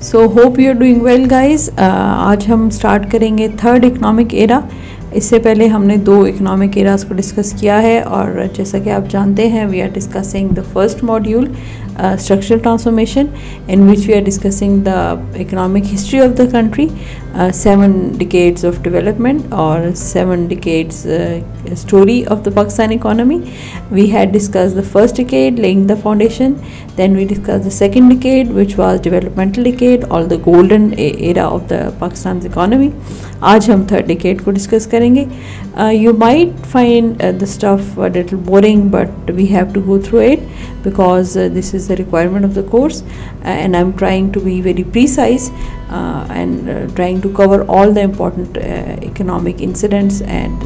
So hope you are doing well guys. आज हम start करेंगे थर्ड इकोनॉमिक एरा। इससे पहले हमने दो इकोनॉमिक एराज को डिस्कस किया है और जैसा कि आप जानते हैं we are discussing the first module structural transformation, in which we are discussing the economic history of the country, 7 decades of development or 7 decades story of the Pakistan economy. We had discussed the first decade, laying the foundation. Then we discussed the second decade, which was developmental decade or the golden era of the Pakistan's economy. आज हम third decade को discuss करेंगे. You might find the stuff a little boring, but we have to go through it because this is the requirement of the course, and I'm trying to be very precise and trying to cover all the important economic incidents and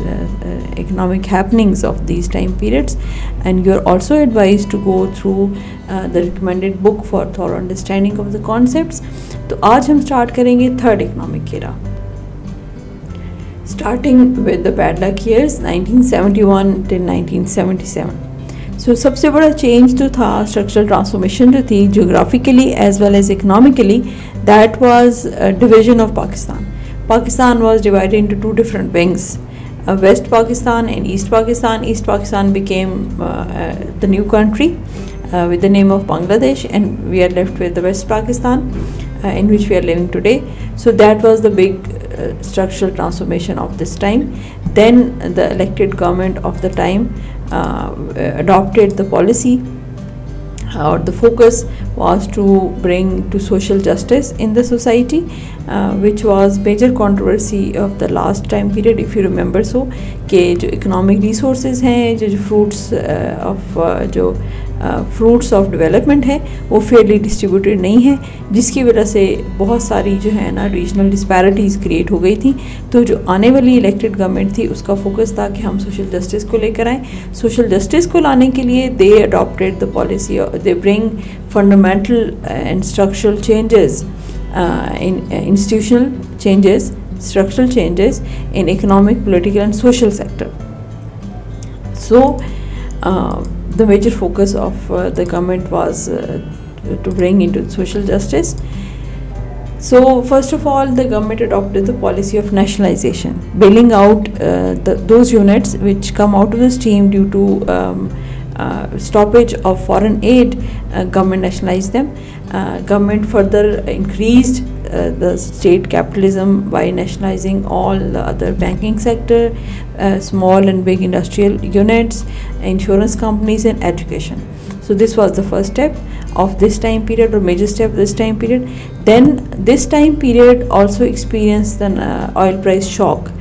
economic happenings of these time periods. And you're also advised to go through the recommended book for thorough understanding of the concepts. तो आज हम start करेंगे third economic era, starting with the bad luck years 1971 till 1977. So सबसे बड़ा change जो था, structural transformation जो थी geographically as well as economically, that was division of Pakistan. Pakistan was divided into two different wings, West Pakistan and East Pakistan. East Pakistan became the new country with the name of Bangladesh, and we are left with the West Pakistan in which we are living today. So that was the big structural transformation of this time. Then the elected government of the time adopted the policy, or the focus was to bring to social justice in the society, which was major controversy of the last time period, if you remember. So कि जो economic resources हैं, जो fruits of development है, वो fairly distributed नहीं है, जिसकी वजह से बहुत सारी जो है ना regional disparities create हो गई थी. तो जो आने वाली elected government थी उसका focus था कि हम social justice को लेकर आएँ. Social justice को लाने के लिए they adopted the policy, they bring fundamental and structural changes in institutional changes, structural changes in economic, political and social sector. So the major focus of the government was to bring into social justice. So first of all, the government adopted the policy of nationalization, bailing out those units which come out of the stream due to stoppage of foreign aid. Government nationalized them. Government further increased the state capitalism by nationalizing all the other banking sector, small and big industrial units, insurance companies and education. So this was the first step of this time period, or major step of this time period. Then this time period also experienced an oil price shock.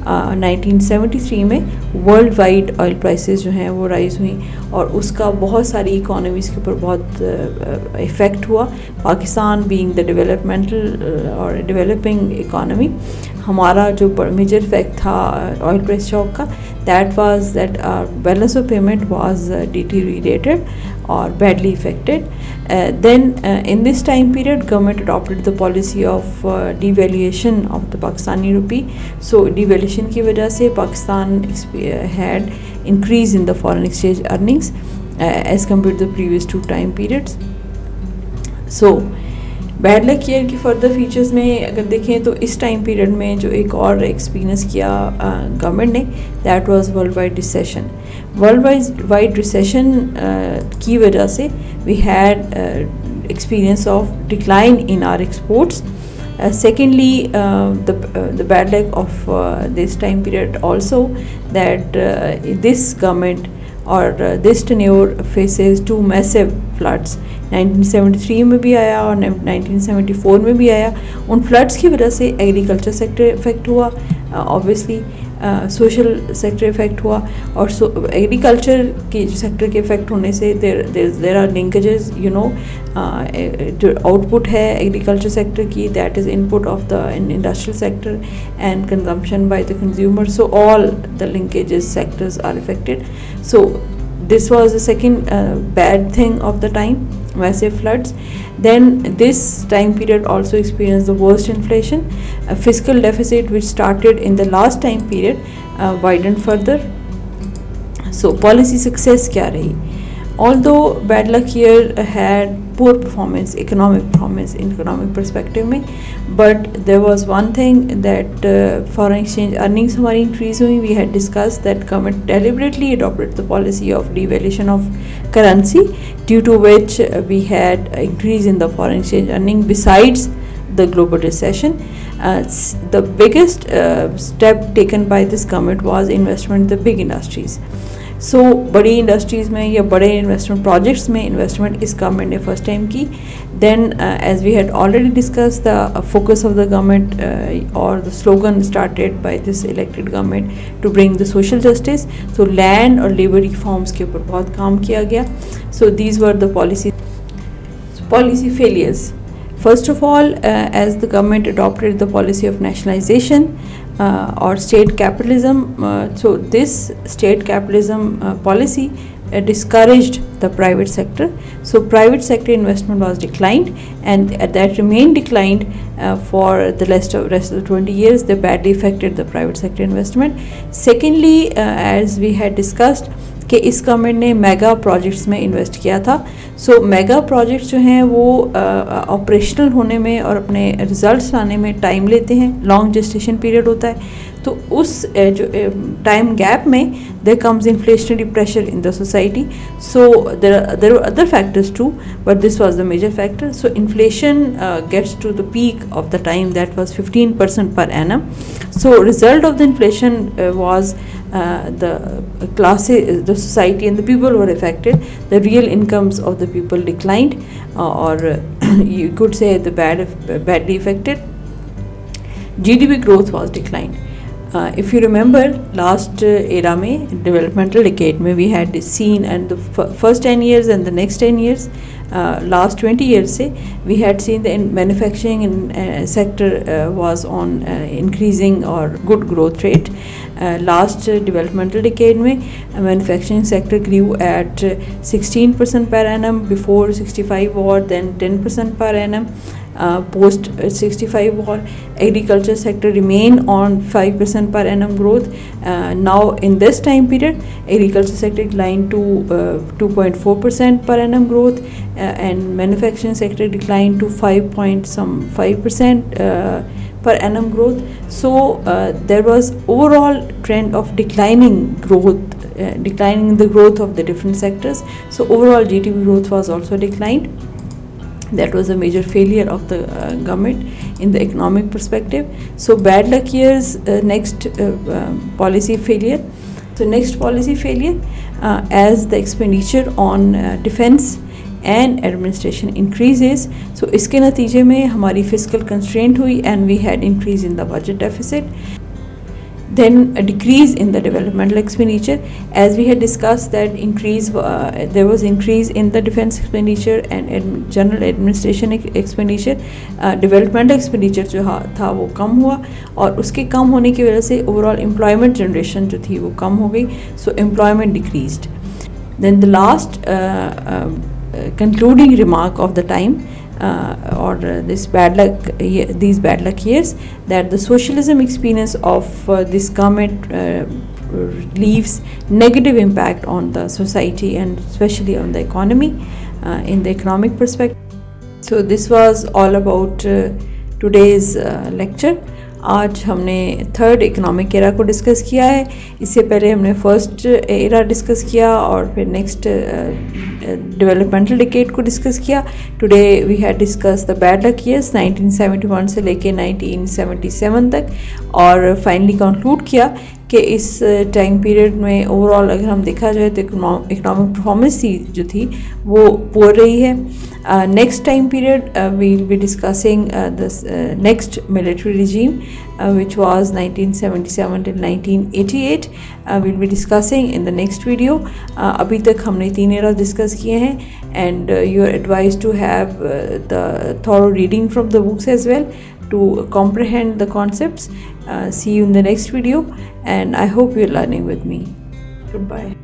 1973 में world wide oil prices जो हैं वो rise हुई और उसका बहुत सारी economies के ऊपर बहुत इफ़ेक्ट हुआ. पाकिस्तान बीइंग द डेवलपमेंटल और डेवलपिंग इकोनॉमी, हमारा जो मेजर इफेक्ट था ऑयल प्राइस शॉक का, that was that balance of payment was deteriorated or badly affected. Then in this time period government adopted the policy of devaluation of the Pakistani rupee. So devaluation की वजह से Pakistan had increase in the foreign exchange earnings as compared to the previous two time periods. So bad luck year की further features में अगर देखें तो इस time period में जो एक और एक्सपीरियंस किया गवर्नमेंट ने, that was world wide recession. World wide recession की वजह से we had experience of decline in our exports. Secondly, the bad luck of this time period also that this government or this tenure faces two massive floods. 1973 में भी आया और 1974 में भी आया. उन फ्लड्स की वजह से एग्रीकल्चर सेक्टर इफ़ेक्ट हुआ, ऑब्वियसली सोशल सेक्टर इफ़ेक्ट हुआ, और एग्रीकल्चर के सेक्टर के इफ़ेक्ट होने से there are linkages, you know, जो आउटपुट है एग्रीकल्चर सेक्टर की, that is input of the industrial sector and consumption by the consumer. So all the linkages sectors are affected. So this was the second bad thing of the time, massive floods. Then this time period also experienced the worst inflation. A fiscal deficit which started in the last time period widened further. So policy success क्या रही? Although bad luck year had poor performance, economic performance in economic perspective में. But there was one thing that foreign exchange earnings हमारी increase हुई. We had discussed that government deliberately adopted the policy of devaluation of currency, due to which we had increase in the foreign exchange earning besides the global recession. The biggest step taken by this government was investment in the big industries. So बड़ी industries में या बड़े investment projects में investment इस government ने first time की. Then as we had already discussed, the focus of the government or the slogan started by this elected government to bring the social justice. So land और labour reforms के ऊपर बहुत काम किया गया. So these were the policy failures. First of all, as the government adopted the policy of nationalization or state capitalism, so this state capitalism policy discouraged the private sector. So private sector investment was declined, and that remained declined for the rest of the 20 years. They badly affected the private sector investment. Secondly, as we had discussed, कि इस government ने mega projects में invest किया था. सो mega projects जो हैं वो operational होने में और अपने रिजल्ट्स लाने में टाइम लेते हैं, लॉन्ग जेस्टेशन पीरियड होता है. तो उस जो टाइम गैप में there comes inflationary pressure in the society. So there are other factors too, but this was the major factor. So inflation gets to the peak of the time that was 15% per annum. So result of the inflation was the classes, the society and the people were affected. The real incomes of the people declined, or you could say badly affected. GDP growth was declined. If you remember, last era में developmental decade में we had seen, and the first 10 years and the next 10 years, last 20 years से we had seen the manufacturing sector was on increasing or good growth rate. Last developmental decade में manufacturing sector grew at 16% per annum before 65 war, then 10% per annum. Post 65 war, agriculture sector remain on 5% per annum growth. Now in this time period, agriculture sector declined to 2.4% per annum growth, and manufacturing sector declined to 5% per annum growth. So there was overall trend of declining growth, declining the growth of the different sectors. So overall GDP growth was also declined. That was a major failure of the government in the economic perspective. So bad luck years. Next policy failure. So next policy failure, as the expenditure on defense and administration increases. So इसके नतीजे में हमारी fiscal constraint हुई, and we had increase in the budget deficit. Then a decrease in the developmental expenditure, as we had discussed that there was increase in the defense expenditure and general administration expenditure. Developmental expenditure जो था वो कम हुआ, और उसके कम होने की वजह से overall employment generation जो थी वो कम हो गई. So employment decreased. Then the last concluding remark of the time, or these bad luck years, that the socialism experience of this government leaves negative impact on the society and especially on the economy, in the economic perspective. So this was all about today's lecture. आज हमने third economic era को discuss किया है. इससे पहले हमने first era discuss किया और फिर नेक्स्ट डेवलपमेंटल डिकेड को डिस्कस किया. Today we had discuss the bad luck years 1971 से लेके 1977 तक, और फाइनली कंक्लूड किया कि इस टाइम पीरियड में ओवरऑल अगर हम देखा जाए तो इकोनॉमिक परफॉर्मेंस जो थी वो पुअर रही है. Next time period, we will be discussing the next military regime, which was 1977 till 1988. We will be discussing in the next video. अभी तक हमने 3 एरा डिस्कस किए हैं, and you are advised to have the thorough reading from the books as well to comprehend the concepts. See you in the next video, and I hope you are learning with me. Goodbye.